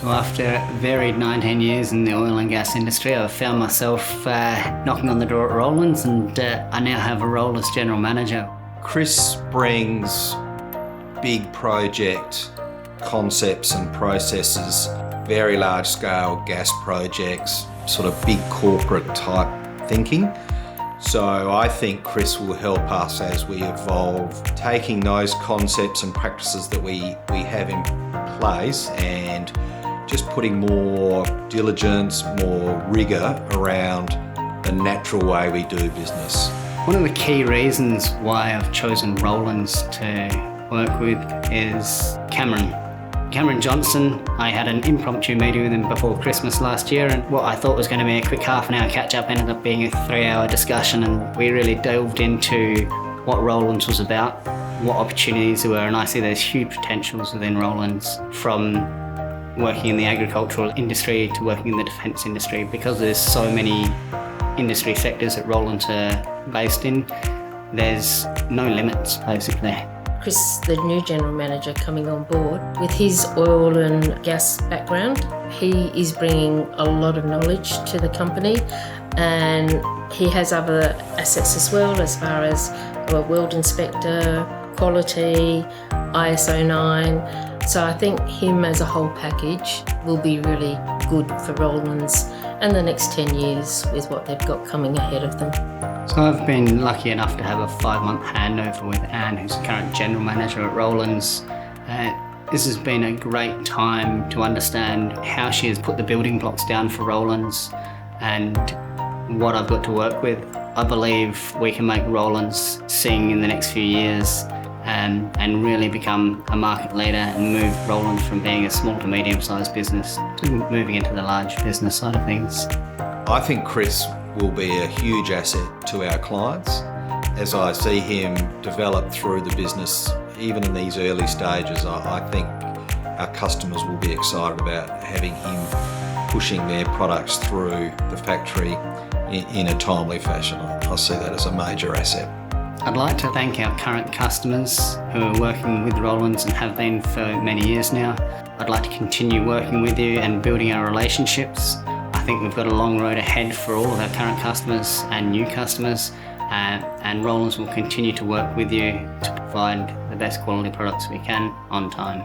So after a varied 19 years in the oil and gas industry, I've found myself knocking on the door at Rowlands, and I now have a role as General Manager. Chris brings big project concepts and processes, very large scale gas projects, sort of big corporate type thinking. So I think Chris will help us as we evolve, taking those concepts and practices that we have in place and just putting more diligence, more rigour around the natural way we do business. One of the key reasons why I've chosen Rowlands to work with is Cameron Johnson. I had an impromptu meeting with him before Christmas last year, and what I thought was going to be a quick half an hour catch up ended up being a 3-hour discussion, and we really delved into what Rowlands was about, what opportunities there were, and I see there's huge potentials within Rowlands, from working in the agricultural industry to working in the defence industry. Because there's so many industry sectors that Rowlands are based in, there's no limits basically. Chris, the new General Manager coming on board, with his oil and gas background, he is bringing a lot of knowledge to the company, and he has other assets as well, as far as a weld inspector, quality, ISO 9. So I think him as a whole package will be really good for Rowlands and the next 10 years with what they've got coming ahead of them. So I've been lucky enough to have a 5-month handover with Anne, who's the current General Manager at Rowlands. This has been a great time to understand how she has put the building blocks down for Rowlands and what I've got to work with. I believe we can make Rowlands sing in the next few years and really become a market leader and move Rowlands from being a small to medium-sized business to moving into the large business side of things. I think Chris will be a huge asset to our clients as I see him develop through the business. Even in these early stages, I think our customers will be excited about having him pushing their products through the factory in a timely fashion. I see that as a major asset. I'd like to thank our current customers who are working with Rowlands and have been for many years now. I'd like to continue working with you and building our relationships. I think we've got a long road ahead for all of our current customers and new customers, and Rowlands will continue to work with you to provide the best quality products we can on time.